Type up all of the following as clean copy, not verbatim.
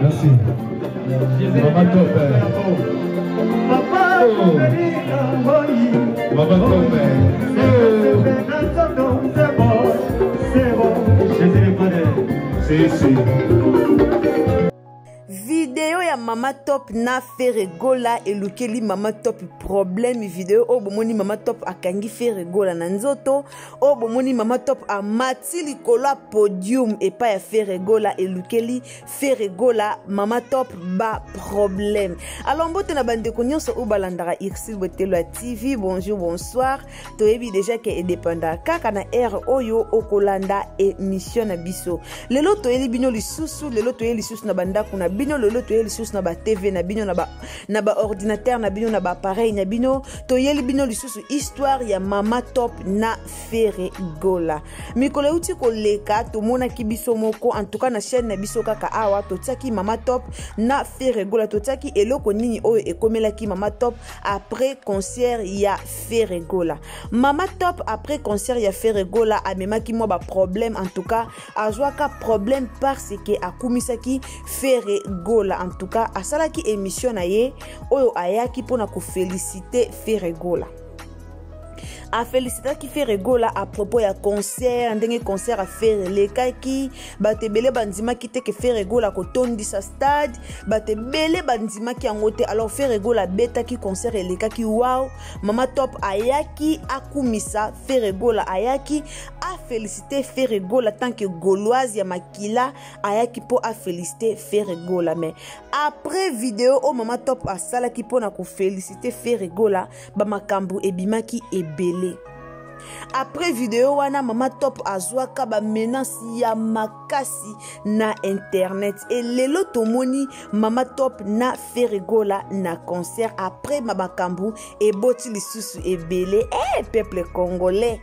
Merci. Maman Top. Papa, Maman Top. C'est Vidéo ya Mama Top na Ferregola et lukeli Mama Top problème vidéo o bomoni Mama Top akangi Ferregola na nzoto o bomoni Mama Top a mati likolo podium et pas ya Ferregola et lukeli Ferregola Mama Top ba problème. Alors mbote na bande ko nyonso o balandara Irsil Botelo TV. Bonjour, bonsoir. Toyebi déjà que indépendant kaka na R oyo okolanda émission na biso. Lelo toyeli bino lisusu, lelo toyeli lisusu na banda kuna bino lelo toyeli lisusu na ba TV na bino na ba ordinateur na bino na ba appareil na bino toyeli bino lisusu histoire ya Mama Top na Ferregola. Mikolo uti koleka to mona kibiso moko en tout cas na chaîne na biso kaka awa to tsaki Mama Top na Ferregola to tsaki eloko nini oyo ekomelaki Mama Top après concert ya Ferregola. Mama Top après concert ya Ferregola amemaki mo ba problème en tout cas azwaka problème parce que akumisaki Ferregola en tout cas asalaki émission na ye oyo ayaki pona ko féliciter Ferregola. A féliciter qui Ferregola à propos ya concert ndenge concert a faire lekaki batebele bandima ki te ke Ferregola ko tondi sa stade batebele bandima ki angote alors Ferregola beta ki concert lekaki wow Mama Top ayaki akumisa Ferregola ayaki a féliciter Ferregola tant que gauloise ya makila ayaki po a féliciter Ferregola mais après vidéo au Mama Top a sala ki pona ko féliciter Ferregola ba makambu ebimaki ebele. Après vidéo wana Mama Top azwaka ba menace ya makasi na internet et lelo tomoni Mama Top na Ferregola na concert après mabakambu et boti lisusu ebele peuple congolais.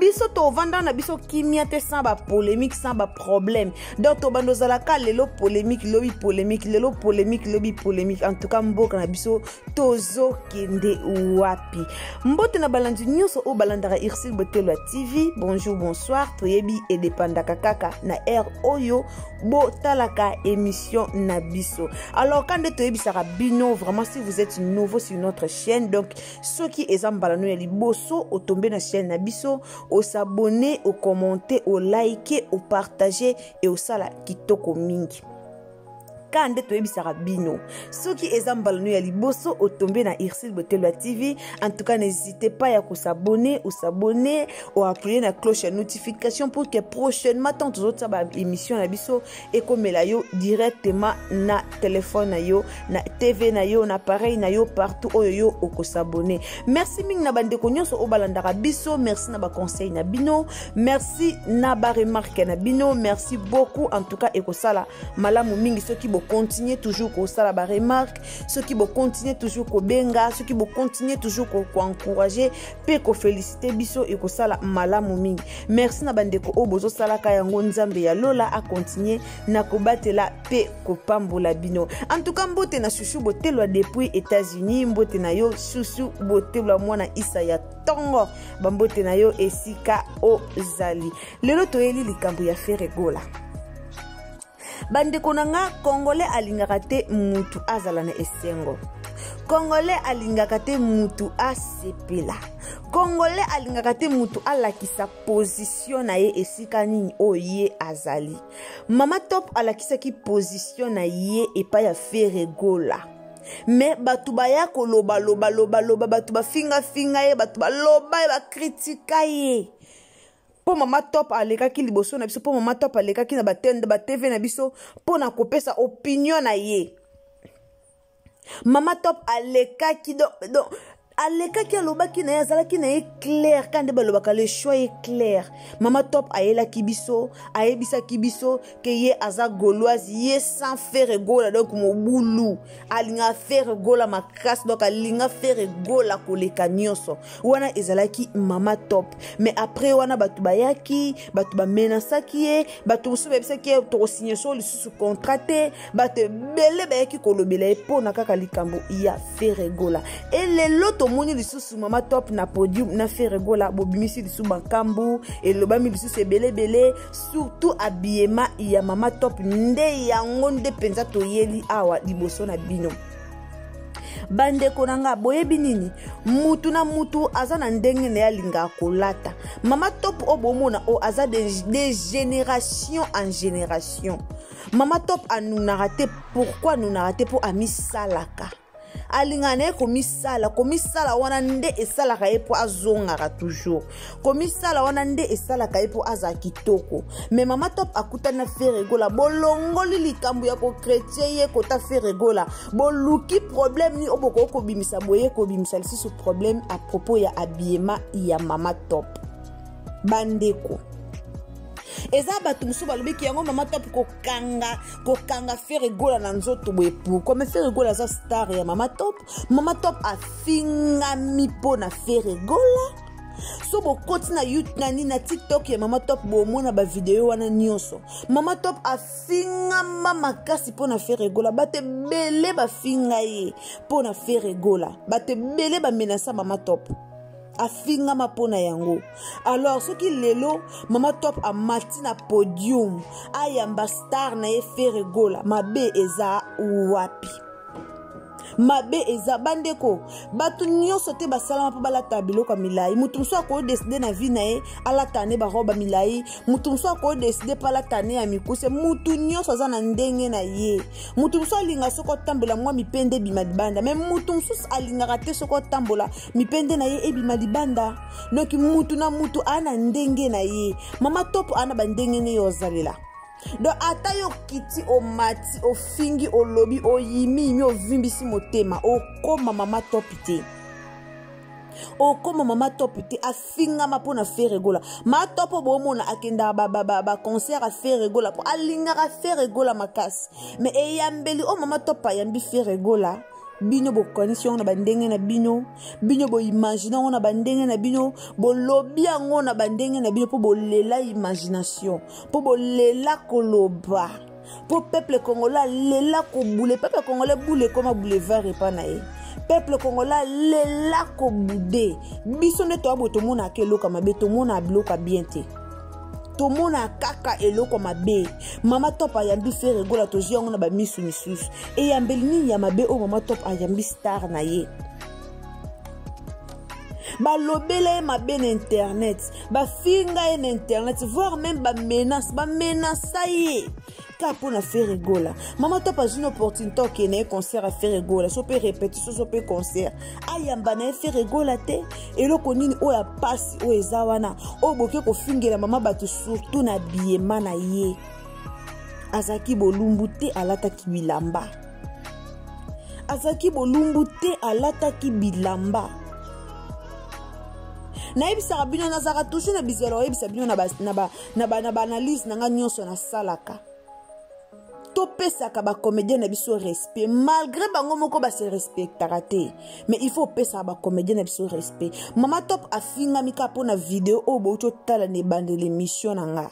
Biso to vanda na biso kimia te sans ba polémique sans ba problème donc to bando zalaka lelo polémique lobby polémique lelo polémique lobby polémique en tout cas mboka na biso tozo kende wapi mbote na balandi nyonso o balandara Irsil Botelo TV. Bonjour, bonsoir. Toyebi indépendant kaka na R oyo bo talaka émission na biso. Alors quand toyebi sara bino vraiment si vous êtes nouveau sur notre chaîne donc ceux qui ezambalano ya liboso o tomber na chaîne na biso au s'abonner, au commenter, au liker, au partager et au sala kitoko mingi. Kande toyebi sarabino. Ceux qui ezambalano ya liboso au tomber na Irsil Botelo TV. En tout cas, n'hésitez pas à s'abonner ou appuyer la cloche de notification pour que prochainement tant d'autres émissions na biso et comme la yo directement na téléphone na yo, na TV na yo, na appareil na yo partout où yo oko s'abonner. Merci ming na bande ko nyonso o balandara biso, merci na ba conseil na bino, merci na ba remarque na bino, merci beaucoup en tout cas eko sala malamu mingi ceux qui continuer toujours ko sala ba remarque, ceux qui vont continuer toujours ko benga, ceux qui vont continuer toujours ko encourager pe ko féliciter biso et ko sala malamu mingi. Merci na bandeko o bozo sala ka yango nzambe ya lola a continuer na ko batela pe ko pambola bino. En tout cas mbote na Chouchou Botelo depuis États-Unis, mbote na yo Chouchou Botelo mwana isa ya tongo, bambote na yo esika o zali. Lelo toyeli likambo ya Ferregola. Bande konanga Congolais alingaka te mutu azala na esengo. Congolais alingaka te mutu asepela. Congolais alingaka te mutu alakisa position na ye esika nini oye azali. Mama Top alakisa ki position na ye epa ya Ferregola. Mais batu baya ko loba batu ba finga ye batu ba loba ba kritika ye. Po Mama Top aleka ki liboso na biso po Mama Top aleka ki na ba TV na biso po na kopesa opinion na ye. Mama Top aleka ki donc aleka ki aloba ki na ye azala ki na ye clair quand ba loba ka le choix est clair. Mama Top ayela ki biso ayebisa ki biso ke ye aza gauloise ye sans Ferregola donc mobulu alinga Ferregola makasi donc alinga Ferregola koleka nyonso wana ezala ki Mama Top. Mais après wana batu bayaki batu ba menasaki ye batu musu bebisa ki to signer sur le sous contraté batu bele bayaki kolobela po na kaka likambo ya Ferregola et le loto bomoni lisusu Mama Top na podium na Ferregola bobimisi lisusu bankambu elobami lisusu ebele surtout habillema ya Mama Top nde yango nde penza toyeli awa liboso na bino. Bandeko nanga boyebi nini mutu na mutu aza na ndenge na yalinga kolata. Mama Top obomona o aza de génération en génération. Mama Top anunaka te. Pourquoi nunaka te? Po amisalaka alingane komisala wana nde esalaka ye po azongaka toujours, komisala wana nde esalaka ye po aza kitoko. Mais Mama Top akutana na Ferregola bolongoli likambo ya ko chrétien ye kota Ferregola boluki problème ni oboko ko bimisa boye ko bimisa lisusu problème à propos ya habillement ya Mama Top. Bandeko eza batu musu balobiki yango Mama Top kokanga Ferregola na nzoto boye pour comme Ferregola za star ya Mama Top. Mama Top afingami po na Ferregola. So bokoti na YouTube na TikTok ya Mama Top bomona ba video wana nyonso. Mama Top afingama makasi po na Ferregola. Bate bele bafinga ye po na Ferregola. Bate bele ba menasa Mama Top. Afinga mapona yango. Alors ce qui lelo Mama Top a mati na podium ayamba star na ye Ferregola mabe eza wapi? Mabe eza bandeko batu nyonso te basalama po balata biloko milai. Mutu musu ako décider na vie na ye alata ne ba roba milai. Mutu musu ako décider pa alata ne ya mikuse. Mutu nyonso aza na ndenge na ye. Mutu musu alinga soko tambola mwa mipende bima libanda. Mais mutu musu alinga te soko tambola mipende na ye ebima libanda. Noki mutu na mutu ana ndenge na ye. Mama Top ana bandenge ne yozalela. Do ata yo kiti o mati o fingi o lobi o yimi o vimbisi motema o koma Mama Top te. O koma Mama Top te afinga mapo na Ferregola. Mama Top bomona akenda ba concert a Ferregola po alinga ka Ferregola makasi. Mais eyambeli o Mama Top ayambi Ferregola. Bino bo condition na bandenge na bino bo imagine on na bandenge na bino bo lobi yango na bandenge na bino po bo lela imagination po bo lela koloba po peuple congolais lela ko boule peuple congolais boule comme boulevard et pas nae peuple congolais lela ko boudé biso ne to boto mona keloka mabe to mona bloka bien te to mona kaka eloko mabe. Mama Top ayambi Ferregola to jongo na ba misu misusu e yambeli ni ya mabe o Mama Top ayambi star na ye. Ba lobele mabe na internet ba finga na internet voire même ba menace ye kapo na Ferregola. Mama Top a une opportunité qui est concert à Ferregola so peut répétition so peut concert ayamba na Ferregola te eloko nini o ya pasi o ezawana o boke ko fingela mama batu surtout na biema na ye azaki bolumbu te alata ki bilamba azaki bolumbu te alata ki bilamba. Na ebisa bino nazaka toujours na bizelo ebisa bino na ba analyse na nga nyonso na salaka to pesa ka ba comédien na biso respect malgré bango moko ba se respectera te mais il faut pesa ba comédien na biso respect. Mama Top afinga mika po na video o bo to tala ne bande l'émission na nga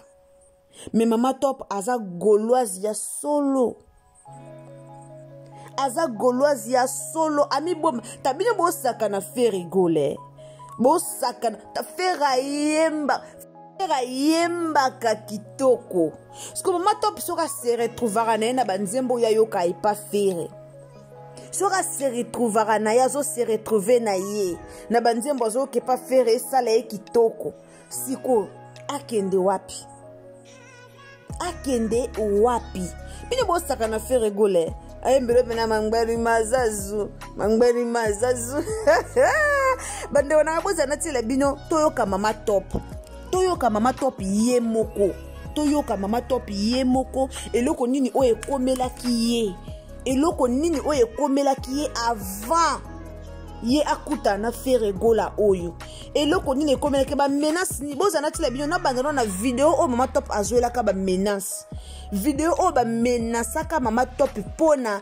mais Mama Top aza gauloise ya solo ami bom tabino bo saka na Ferregola bo saka ta fera yemba ka kitoko. Parce que Mama Top sera se retrouvera na banzembo ya yoka et pas faire. Sera se retrouvera na ya zo se retrouver na ye. Na banzembo zo ke pas faire sala ye kitoko. Siko akende wapi? Bino bo saka na Ferregola. Ayembele pena mangbari mazazu. Bande wana boza na tile bino toyoka Mama Top. Toyoka Mama Top ye moko eloko nini o ekomelaki ye avant ye akuta na Ferregola oyo eloko nini ekomelaki ba menace ni boza na tila bino na banda na video o Mama Top azoela ka ba menace video o ba menace ka Mama Top pona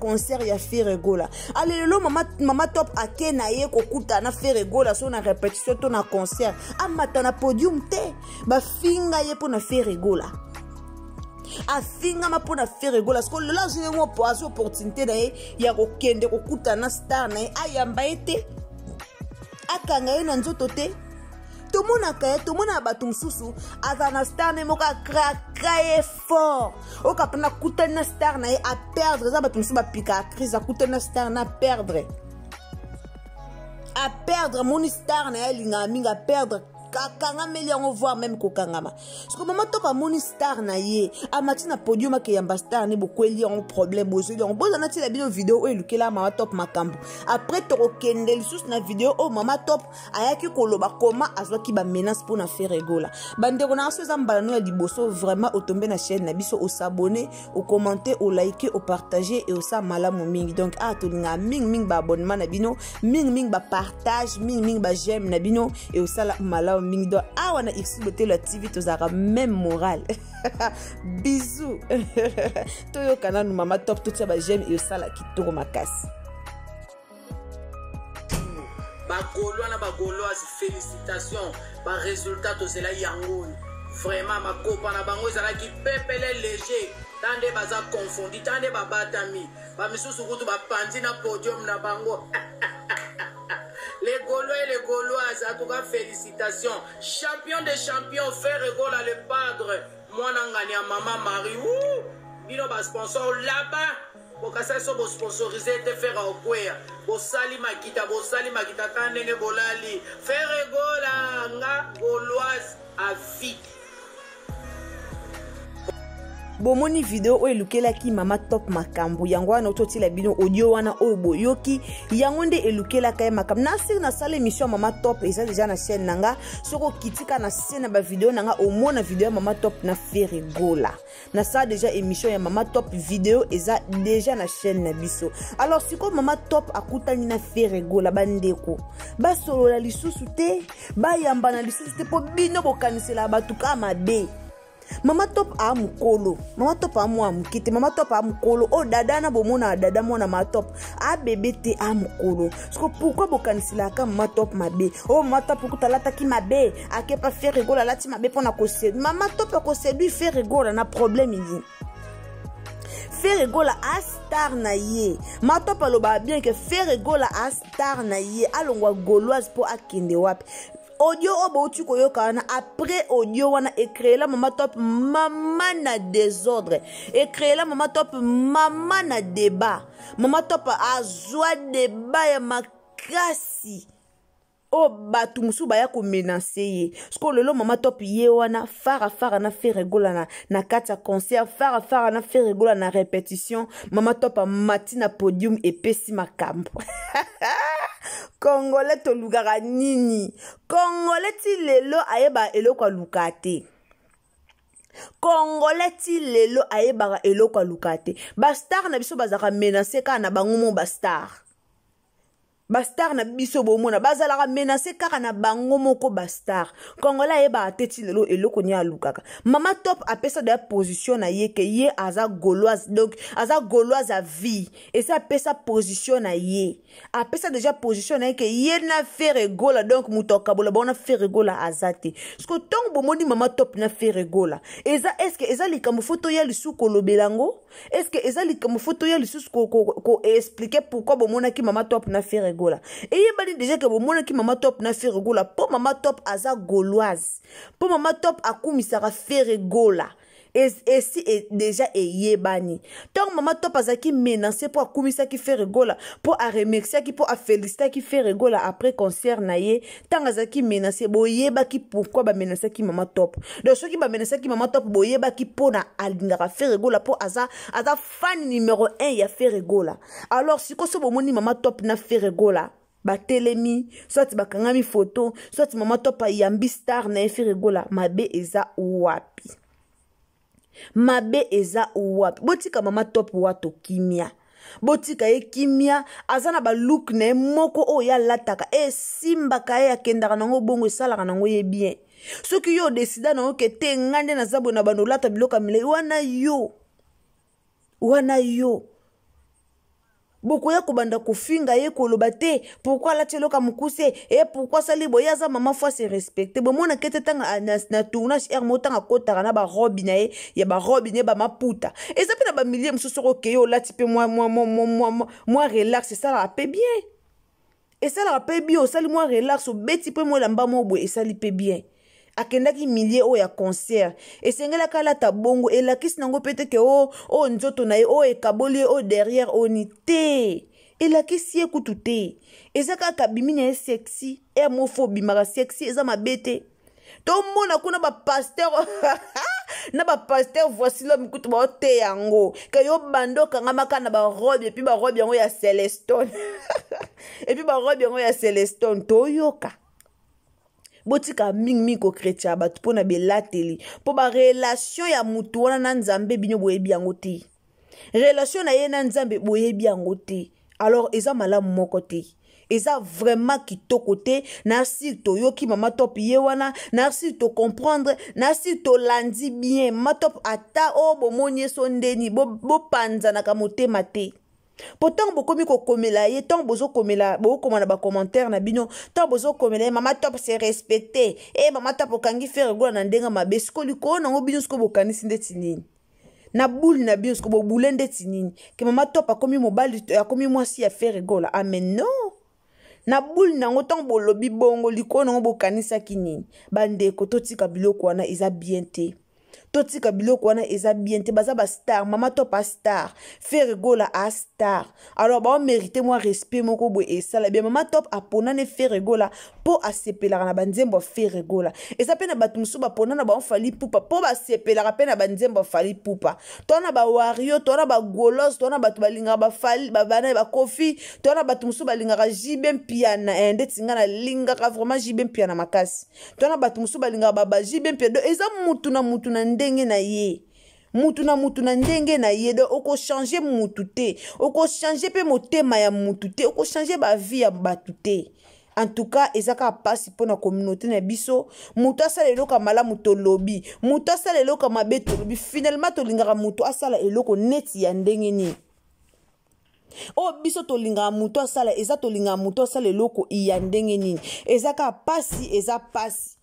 concert ya Ferregola. Alelo Mama Top akena ye kokuta na Ferregola so na répétition to na concert amata na podium te ba finga ye pona Ferregola afinga mapona Ferregola parce que le là j'ai une opportunité na ye ya kokende kokuta na star na ye ayamba ete akanga ye na nzoto te tomonaka ye tomona bato mosusu aza na star na ye moko akraka ye fort okapena akutani na star na ye aperdre eza bato mosusu bapika actrice akutani na star na aperdre moni star na ye alingaka mingi aperdre akangameli yango voir même kokangama siko mama top amoni star na ye amati na podium akeyamba star ne bokweli yango problème bozeli yango bozana ti la bino video oyo elukela mama top makambo après tokokende lisusu na video oyo mama top ayaki koloba koma azwaki bamenace mpona faire egola bandeko na aso eza mbala no ya liboso vraiment otombe na chaîne na biso osabone okommente olike opartage e osa malamu mingi donc tolinga mingi baabonnement na bino mingi bapartage mingi bajeme na bino e osala malamu mingi do wana XBT la TV tozaka même moral bisous toyo kana nu mama top tout ça ba j'aime et sala kitoko makasi bagoloise félicitations ba résultat tozela yango vraiment makopa na bango ezalaki pepele léger tande baza confondi tande babatami ba misusu kutu bapandi na podium na bango les Gaulois et les Gauloises, en tout cas félicitations. Champion des champions, faire Egola le padre. Moi, n'angani à maman Marie. Bino ba sponsor là-bas. Pour que ça soit sponsorisé, te faire au Kouya. Pour sali makita kandenge bolali. Faire Egola, nga Gauloise à vie. bomoni video oyo elukelaki mama top makambo yango wana ototila bino audio wana oyo boyoki yango nde elukelaka ye makambo nasiri nasala émission ya mama top eza deja na chaîne nanga soki okitika na se na bavideo nanga omona video ya mama top na faire egola nasala deja émission ya mama top video eza deja na chaîne na biso alors siko mama top akutani na faire egola bandeko basolola lisusu te bayambana lisusu te po bino bokanisela bato ka mabe mama top a mukolo mama top a mwa mukite mama top a mukolo o dada na bomona dada mwana mama top a bébé te a mukolo parce pourquoi bokanisila ka mama top mabe o mama top kutalata ki mabe ake pa faire rigola lati mabe pona ko séduire mama top ko séduire faire rigola na problème yi faire rigola a star na ye mama top aloba bien que faire rigola a star na ye alongwa gauloise po akende wapi audio obo tu koyoka wana après audio wana écréer la mama top mama na désordre écréer la mama top mama na débat mama top azwa débat ya makasi o batu musu baya ko menacer ye sko lelo mama top ye wana fara na faire rigola na kati ya concert fara na faire rigola na répétition mama top matina podium epesi makambo Congolais to lugara nini Congolais ti lelo ayeba eloko alukate Congolais ti lelo ayeba eloko alukate ba star na biso bazaka menacer ka na bango ba star na biso bomona bazalaka menacer kaka na bango moko ba star Congolais ayeba ateti lelo eloko ni alukaka mama top apesa de position na ye ke ye aza gauloise donc aza gauloise à vie et ça apesa position na ye apesa déjà position na ye ke ye na faire egola donc mutoka bola bona faire egola azate parce tant bomoni mama top na faire egola eza est-ce que eza likambo photo ya lisu kolobelango est-ce que eza likambo photo ya lisu ko expliquer pourquoi bomona ki mama top na faire egola et yebani déjà que bomona ki mama top na faire egola po mama top aza gauloise po mama top akumisaka faire egola et si déjà yebani tant mama top azaki menacer pour akumisa ki faire egola pour a remercier ki pour a féliciter ki faire egola après concert na ye tant azaki menacer boyeba ki pourquoi ba menacer ki mama top donc ceux qui ba menacer ki mama top boyeba ki pona alingaka faire egola pour aza fan numéro 1 ya faire egola alors si ko so bomoni mama top na faire egola batelemi soit bakangami photo soit mama top ayambi star na faire egola mabe eza wapi mabe eza wapi botika mama top wato kimia botika ye kimia azana ba look na moko o ya lataka e simba ka ya kendaka nango bongo esalaka nango ye bien soki yo décida nango ke te ngande na zabo na bano lata biloka mile wana yo Boko ya kobanda kofinga ye koloba te pourquoi la tcheloka mukuse et pourquoi sali boyaza mama fois se respecter bo mona kete tanga na tournage er motanga kotaka na ba robe na ye ya ba robe ne ba maputa et ça pe na ba milliers msusu ko keyo la tipe moi relax ça la pe bien esalaka mpe bien osali mwa relax obeti mpe mwa elamba mo boye esali mpe bien akendaki milie oyo ya concert esengelaka alata bongo elakisi nango mpe teke o nzoto na ye o ekaboli ye o derrière oni te elakisi ye kutu te eza kaka bimi na ye sexy mofo obimaka sexy eza mabe te tomona kuna bapaster na bapaster voici l'homme kutu baote yango ke yo bando kangamaka na barobe epuis barobe yango ya Celestone epuis barobe yango ya Celestone toyoka botika mingi kokretia bato mpona belateli mpo barelation ya mutu wana na nzambe bino boyebi yango te relation na ye na nzambe boyebi yango te alors eza malamu moko te eza vraiment kitoko te nasi toyoki mama top ye wana nasi to comprendre nasi to landi bien mama top ata o bomoni eso ndeni bopanzanaka motema te pourtant bokomi kokomela ye tant bozokomela bokoma na bacommentaire na bino tant bozokomela ye mama top c'est respecté mama top okangi faire gola na ndenga mabe siko likolo nango bino siko bokanisi ndeti nini na boule na bino siko bobule ndeti nini ke mama top akomi mobali akomi mwasi ya faire gola amen non na boule nango tant bolobi bongo likolo nango bokanisaki nini bandeko totika biloko wana eza bien te totika biloko wana eza bien te baza ba star mama top a star faire gola a star alors ba mériter moi respect moko boye esala bien mama top aponane faire gola po asepelaka na banzembo faire gola eza pe na bato musu baponana ba fali pupa po basepelaka pe na banzembo fali pupa tona ba wario tona ba golos tona bato balinga ba fali babana ba kofi tona bato musu balingaka jibem piana ndetinga na lingaka vraiment jibem piana makasi tona bato musu balingaka baba jibem piana eza mutu na ndenge na ye mutu na ndenge na ye donc oko changer mutu te oko changer pe motema ya mutu te oko changer ba vie ya batu te en tout cas ezaka pasi pona communauté na biso mutu asala eloko malamu to lobi mutu asala eloko mabe to lobi finalement to lingaka mutu asala eloko neti ya ndenge ni o biso to lingaka mutu asala eza to lingaka mutu asala eloko ya ndenge nini ezaka pasi eza pasi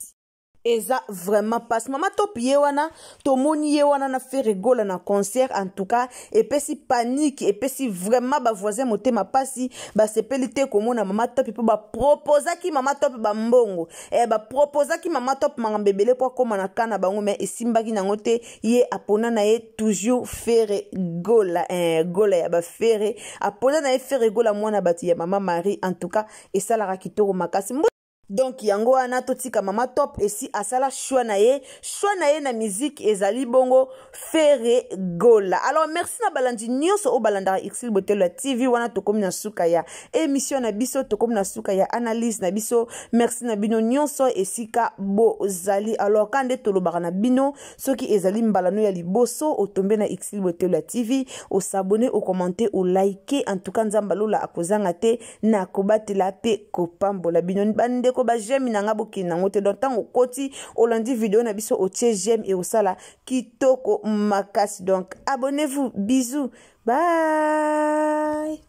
eza vraiment passe mama top ye wana tomoni ye wana na faire rigola na concert en tout cas epesi panique epesi vraiment ba voisin motema pasi ba sepeli te komona mama top pe ba proposaki mama top ba mbongo ba proposaki mama top mangambebele po koma na kana bango mais esimbaki nango te ye apona na ye toujours faire rigola gola ya ba faire apona na ye faire rigola mwana bati ya mama Marie en tout cas esalaka kitoko makasi. Donc yango wana totika mama top esi asala choix na ye na musique ezali bongo faire gola. Alors merci na balandi nyonso o balandaka Xil Botelo TV wana tokomi na suka ya émission na biso tokomi na suka ya analyse na biso. Merci na bino nyonso esika bozali. Alors kande tolobaka na bino soki ezali mbalano ya liboso otombe na Xil Botelo TV o s'abonner o commenter o liker en tout cas nzamba lola akozanga te na kobatela pe kopambola bino bande ko ba j'aime nanga bokina ngote donc tango koti olandi vidéo na biso o tie j'aime et osala kitoko makasi. Donc abonnez-vous, bisous, bye.